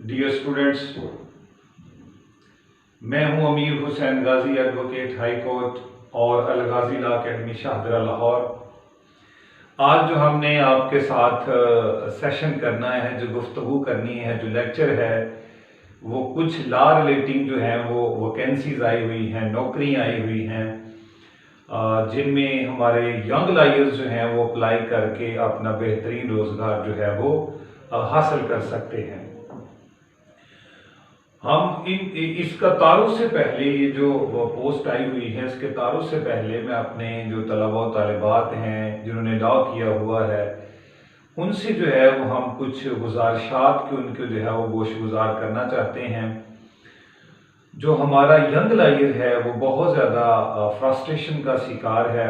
Dear students, मैं हूं अमीर हुसैन गाजी, एडवोकेट हाई कोर्ट और अल गाजी लॉ अकेडमी शाहदरा लाहौर। आज जो हमने आपके साथ सेशन करना है, जो गुफ्तगू करनी है, जो लेक्चर है, वो कुछ लॉ रिलेटिंग जो है वो वैकेंसीज आई हुई हैं, नौकरियां आई हुई हैं, जिनमें हमारे यंग लॉयर्स जो हैं वो अप्लाई करके अपना बेहतरीन रोज़गार जो है वो हासिल कर सकते हैं। हम इसका तारुफ से पहले, ये जो पोस्ट आई हुई है इसके तारुफ से पहले मैं अपने जो तलबा और तालिबात हैं जिन्होंने लॉ किया हुआ है उनसे जो है वो हम कुछ गुजारिशात के उनके जो है वो गोशगुजार करना चाहते हैं। जो हमारा यंग लॉयर है वो बहुत ज़्यादा फ्रस्ट्रेशन का शिकार है,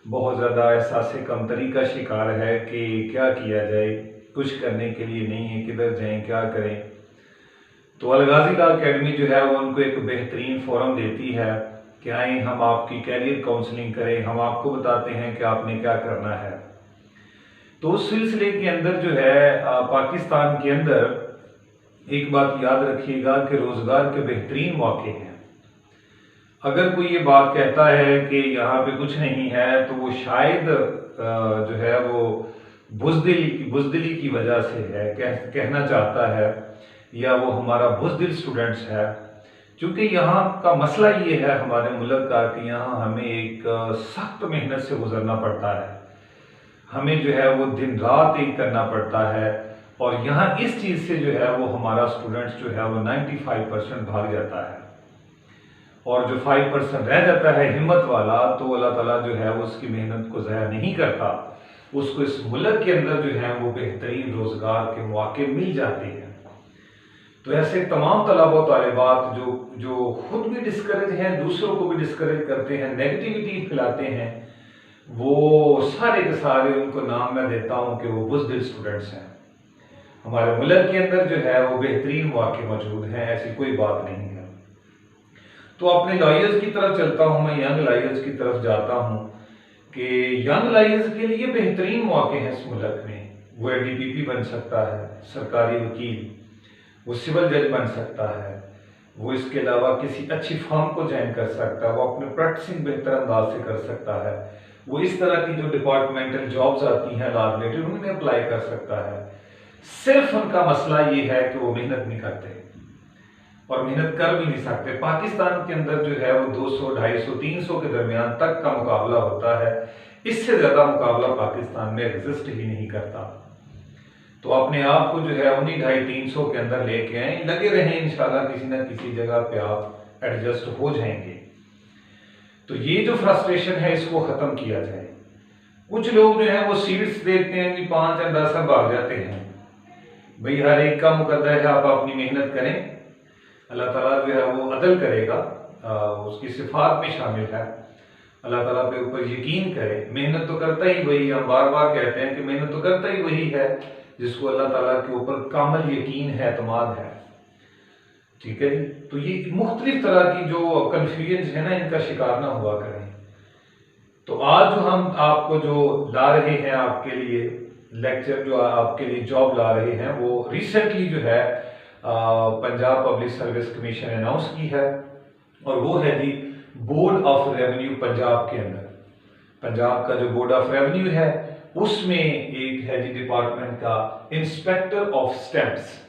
बहुत ज़्यादा एहसास कमतरी का शिकार है कि क्या किया जाए, कुछ करने के लिए नहीं है, किधर जाएं, क्या करें। तो अल गाजी लॉ अकेडमी जो है वो उनको एक बेहतरीन फोरम देती है कि आए हम आपकी कैरियर काउंसलिंग करें, हम आपको बताते हैं कि आपने क्या करना है। तो उस सिलसिले के अंदर जो है पाकिस्तान के अंदर एक बात याद रखिएगा कि रोज़गार के बेहतरीन मौके हैं। अगर कोई ये बात कहता है कि यहाँ पे कुछ नहीं है तो वो शायद जो है वो बुज़दिली की वजह से है, कहना चाहता है, या वो हमारा बुज़दिल स्टूडेंट्स है। क्योंकि यहाँ का मसला ये है हमारे मुल्क का कि यहाँ हमें एक सख्त मेहनत से गुजरना पड़ता है, हमें जो है वो दिन रात एक करना पड़ता है, और यहाँ इस चीज़ से जो है वो हमारा स्टूडेंट्स जो है वो 95% भाग जाता है, और जो 5% रह जाता है हिम्मत वाला, तो अल्लाह ताला जो है वो उसकी मेहनत को ज़ाया नहीं करता, उसको इस मुल्क के अंदर जो है वो बेहतरीन रोज़गार के मौके मिल जाते हैं। तो ऐसे तमाम तलबा और तालिबात जो खुद भी डिस्करेज हैं, दूसरों को भी डिस्करेज करते हैं, नेगेटिविटी फैलाते हैं, वो सारे के सारे उनको नाम मैं देता हूँ कि वो बुज़दिल स्टूडेंट्स हैं। हमारे मुल्क के अंदर जो है वो बेहतरीन मौके मौजूद हैं, ऐसी कोई बात नहीं है। तो अपने लॉयर्स की तरफ चलता हूँ, मैं यंग लॉयर्स की तरफ जाता हूँ कि यंग लॉयर्स के लिए बेहतरीन मौके हैं इस मुल्क में। वो ADPP बन सकता है, सरकारी वकील, वो सिविल जज बन सकता है, वो इसके अलावा किसी अच्छी फर्म को ज्वाइन कर सकता है, वो अपने प्रैक्टिसिंग बेहतर अंदाज से कर सकता है, वो इस तरह की जो डिपार्टमेंटल जॉब्स आती हैं लॉ रिलेटेड उनमें अप्लाई कर सकता है। सिर्फ उनका मसला ये है कि वो मेहनत नहीं करते और मेहनत कर भी नहीं सकते। पाकिस्तान के अंदर जो है वो 200, 250, 300 के दरमियान तक का मुकाबला होता है, इससे ज़्यादा मुकाबला पाकिस्तान में एग्जिस्ट ही नहीं करता। तो अपने आप को जो है उन्हीं 250-300 के अंदर लेके आए, लगे रहें, इंशाल्लाह किसी ना किसी जगह पे आप एडजस्ट हो जाएंगे। तो ये जो फ्रस्ट्रेशन है इसको ख़त्म किया जाए। कुछ लोग जो है वो सीट्स देखते हैं कि 5 या 10 भाग जाते हैं। भाई हर एक का मुकद्दर है, आप अपनी मेहनत करें, अल्लाह ताला जो है वो अदल करेगा, उसकी सिफात में शामिल है। अल्लाह ताला पे ऊपर यकीन करें, मेहनत तो करता ही वही, हम बार बार कहते हैं कि मेहनत तो करता ही वही है जिसको अल्लाह ताला के ऊपर कामिल यकीन है, एतमाद है। ठीक है जी। तो ये मुख्तलिफ तरह की जो कन्फ्यूजन है ना, इनका शिकार ना हुआ करें। तो आज जो हम आपको जो ला रहे हैं आपके लिए लेक्चर, जो आपके लिए जॉब ला रहे हैं, वो रिसेंटली जो है पंजाब पब्लिक सर्विस कमीशन ने अनाउंस की है, और वो है जी बोर्ड ऑफ रेवेन्यू पंजाब के अंदर। पंजाब का जो बोर्ड ऑफ रेवेन्यू है उसमें एक है जी डिपार्टमेंट का inspector of stamps.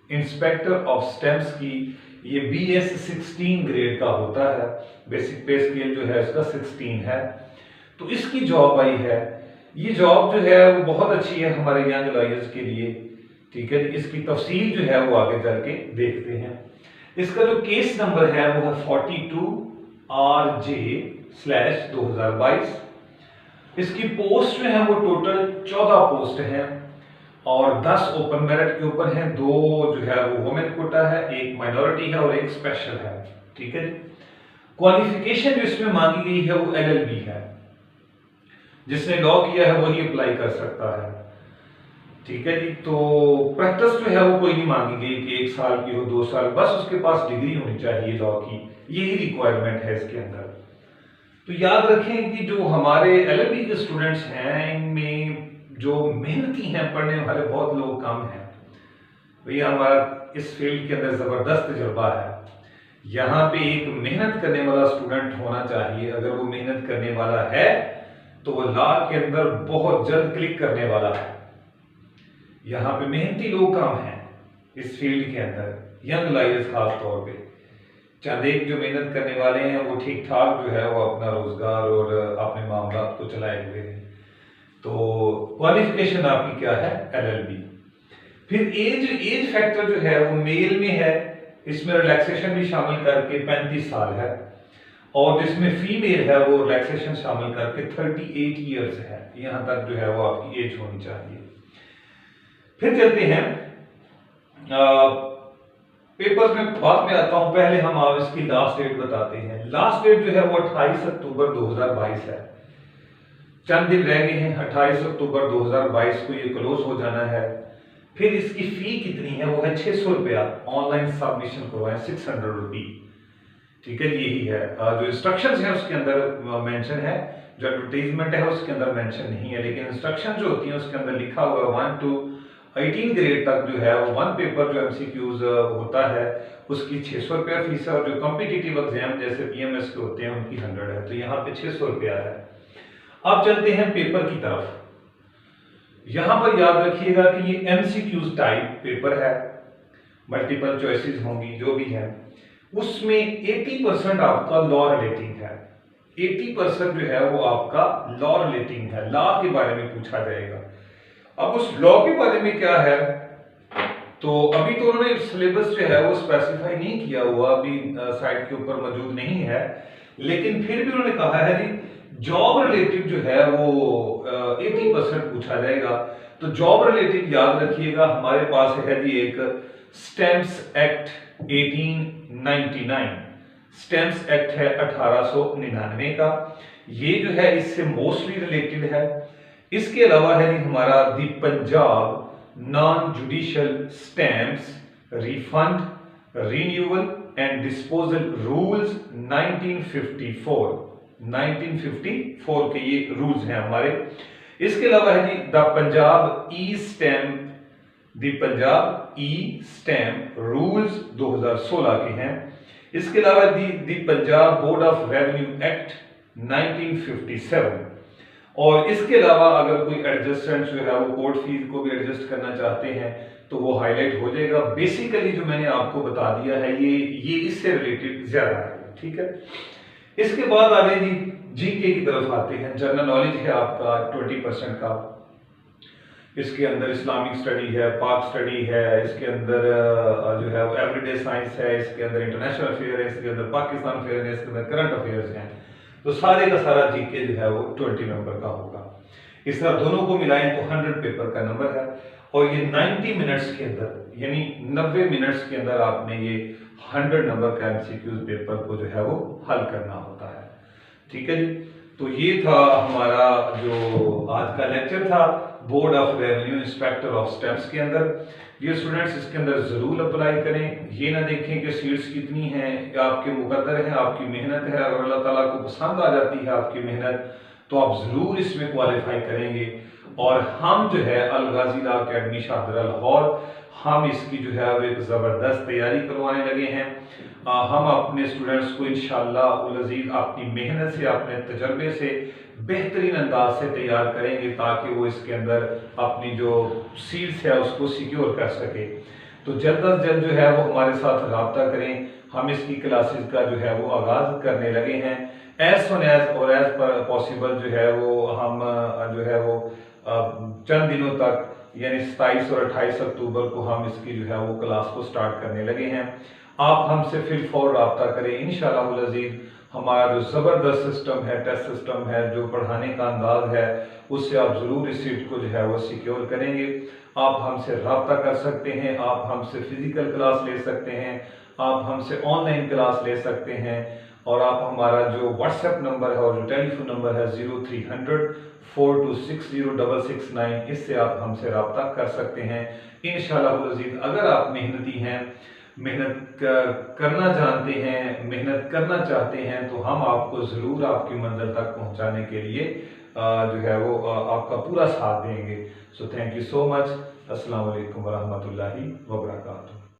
Inspector of stamps की ये BS 16 ग्रेड का होता है, बेसिक पे स्केल जो है इसका 16 है। तो इसकी जॉब आई है। ये जॉब जो है वो बहुत अच्छी है हमारे यंग लॉयर्स के लिए। ठीक है, इसकी तफसील जो है वो आगे चल के देखते हैं। इसका जो केस नंबर है वो है 42RJ/2022। इसकी पोस्ट जो है वो टोटल 14 पोस्ट हैं, और 10 ओपन मेरिट के ऊपर हैं, 2 जो है वो वुमेन कोटा है, 1 माइनॉरिटी है और 1 स्पेशल है। ठीक है। क्वालिफिकेशन जो इसमें मांगी गई है वो LLB है। जिसने लॉ किया है वही अप्लाई कर सकता है। ठीक है जी। तो प्रैक्टिस जो है वो कोई नहीं मांगी गई कि 1 साल की हो, 2 साल, बस उसके पास डिग्री होनी चाहिए लॉ की, यही रिक्वायरमेंट है इसके अंदर। तो याद रखें कि जो हमारे LLB के स्टूडेंट्स हैं इनमें जो मेहनती हैं, पढ़ने वाले बहुत लोग कम हैं। भैया हमारा इस फील्ड के अंदर ज़बरदस्त तजुर्बा है, यहाँ पे एक मेहनत करने वाला स्टूडेंट होना चाहिए। अगर वो मेहनत करने वाला है तो वो लॉ के अंदर बहुत जल्द क्लिक करने वाला है। यहाँ पे मेहनती लोग कम हैं इस फील्ड के अंदर, यंग लाइफ खास तौर पे। चंद एक जो मेहनत करने वाले हैं वो ठीक ठाक जो है वो अपना रोजगार और अपने मामला को चलाए हुए हैं। तो क्वालिफिकेशन आपकी क्या है? LLB। फिर एज फैक्टर जो है वो मेल में है, इसमें रिलैक्सेशन भी शामिल करके 35 साल है, और जिसमें फीमेल है वो रिलैक्सेशन शामिल करके 38 ईयर्स है। यहां तक जो है वो आपकी एज होनी चाहिए। फिर चलते हैं पेपर्स में बाद में आता हूं, पहले हम आप इसकी लास्ट डेट बताते हैं। लास्ट डेट जो है वो 28 अक्टूबर 2022 है। चंद दिन रह गए हैं, 28 अक्टूबर 2022 को ये क्लोज हो जाना है। फिर इसकी फी कितनी है? वो है 600 रुपया। ऑनलाइन सबमिशन करवाएं 600 रुपी। ठीक है, यही है। जो इंस्ट्रक्शंस है उसके अंदर मेंशन है, जो एडवर्टाइजमेंट है उसके अंदर मेंशन नहीं है, लेकिन इंस्ट्रक्शन जो होती है उसके अंदर लिखा हुआ 1 to 18 ग्रेड तक जो है वो वन पेपर जो MCQs होता है उसकी 600 रुपया फीस है, और जो कॉम्पिटिटिव एग्जाम जैसे PMS के होते हैं उनकी 100 है। तो यहाँ पे 600 रुपया है। अब चलते हैं पेपर की तरफ। यहां पर याद रखिएगा कि ये MCQs टाइप पेपर है, मल्टीपल चॉइसेस होंगी जो भी है। उसमें 80% आपका लॉ रिलेटिंग है। 80% जो है वो आपका लॉ रिलेटिंग है, लॉ के बारे में पूछा जाएगा। अब उस लॉ के बारे में क्या है, तो अभी तो उन्होंने सिलेबस जो है वो स्पेसिफाई नहीं किया हुआ, अभी साइट के ऊपर मौजूद नहीं है, लेकिन फिर भी उन्होंने कहा है जी जॉब रिलेटेड जो है वो 80% पूछा जाएगा। तो जॉब रिलेटेड याद रखिएगा, हमारे पास है जी एक स्टैम्प्स एक्ट 1899। स्टैम्प्स एक्ट है 1899 का, ये जो है इससे मोस्टली रिलेटेड है। इसके अलावा है जी हमारा the Punjab non judicial stamps refund renewal and disposal rules 1954 के ये रूल्स हैं हमारे। इसके अलावा है जी the Punjab e stamp rules 2016 के हैं। इसके अलावा the Punjab board of revenue act 1957। और इसके अलावा अगर कोई एडजस्टमेंट जो है वो कोर्ट फीस को भी एडजस्ट करना चाहते हैं तो वो हाईलाइट हो जाएगा। बेसिकली जो मैंने आपको बता दिया है ये इससे रिलेटेड ज्यादा है। ठीक है, इसके बाद आगे जी जीके की तरफ आते हैं। जनरल नॉलेज है आपका 20% का। इसके अंदर इस्लामिक स्टडी है, पाक स्टडी है, इसके अंदर जो है वो एवरीडे साइंस है, इसके अंदर इंटरनेशनल अफेयर है, इसके अंदर पाकिस्तान अफेयर है, इसके अंदर करंट अफेयर्स हैं। तो सारे का सारा जीके जो है वो 20 नंबर का होगा। इस तरह दोनों को मिलाएं तो 100 पेपर का नंबर है, और ये 90 मिनट्स के अंदर यानी 90 मिनट्स के अंदर आपने ये 100 नंबर का MCQs पेपर को जो है वो हल करना होता है। ठीक है जी, तो ये था हमारा जो आज का लेक्चर था board of revenue inspector of stamps के अंदर। ये स्टूडेंट्स इसके अंदर जरूर अप्लाई करें। ये ना देखें कि सीट्स कितनी हैं, आपके मुकद्दर हैं, आपकी मेहनत है। अगर अल्लाह ताला को पसंद आ जाती है आपकी मेहनत तो आप जरूर इसमें क्वालिफाई करेंगे। और हम जो है अल गाजी लॉ अकेडमी शाहदरा लाहौर, हम इसकी जो है वो एक ज़बरदस्त तैयारी करवाने लगे हैं। हम अपने स्टूडेंट्स को इंशाअल्लाह उल अज़ीज़ अपनी मेहनत से, अपने तजर्बे से बेहतरीन अंदाज से तैयार करेंगे ताकि वो इसके अंदर अपनी जो सीट्स है उसको सिक्योर कर सके। तो जल्द अज जल्द जो है वो हमारे साथ रब्ता करें। हम इसकी क्लासेस का जो है वो आगाज़ करने लगे हैं। एज सुन एज और एज पर पॉसिबल जो है वो हम जो है वो चंद दिनों तक यानी 27 और 28 अक्टूबर को हम इसकी जो है वो क्लास को स्टार्ट करने लगे हैं। आप हमसे फिर फौर रब्ता करें इंशाअल्लाह उल अज़ीज़। हमारा जो ज़बरदस्त सिस्टम है, टेस्ट सिस्टम है, जो पढ़ाने का अंदाज है, उससे आप ज़रूर इस सीट को जो है वो सिक्योर करेंगे। आप हमसे रब्ता कर सकते हैं, आप हमसे फिजिकल क्लास ले सकते हैं, आप हमसे ऑनलाइन क्लास ले सकते हैं, और आप हमारा जो व्हाट्सएप नंबर है और जो टेलीफोन नंबर है 0300 4260 इससे आप हमसे रब्ता कर सकते हैं इंशाअल्लाह अज़ीज़। अगर आप मेहनती हैं, मेहनत करना जानते हैं, मेहनत करना चाहते हैं, तो हम आपको ज़रूर आपकी मंजिल तक पहुंचाने के लिए जो है वो आपका पूरा साथ देंगे। So thank you so much. अस्सलाम वालेकुम वरहमतुल्लाहि वबरकातुहू।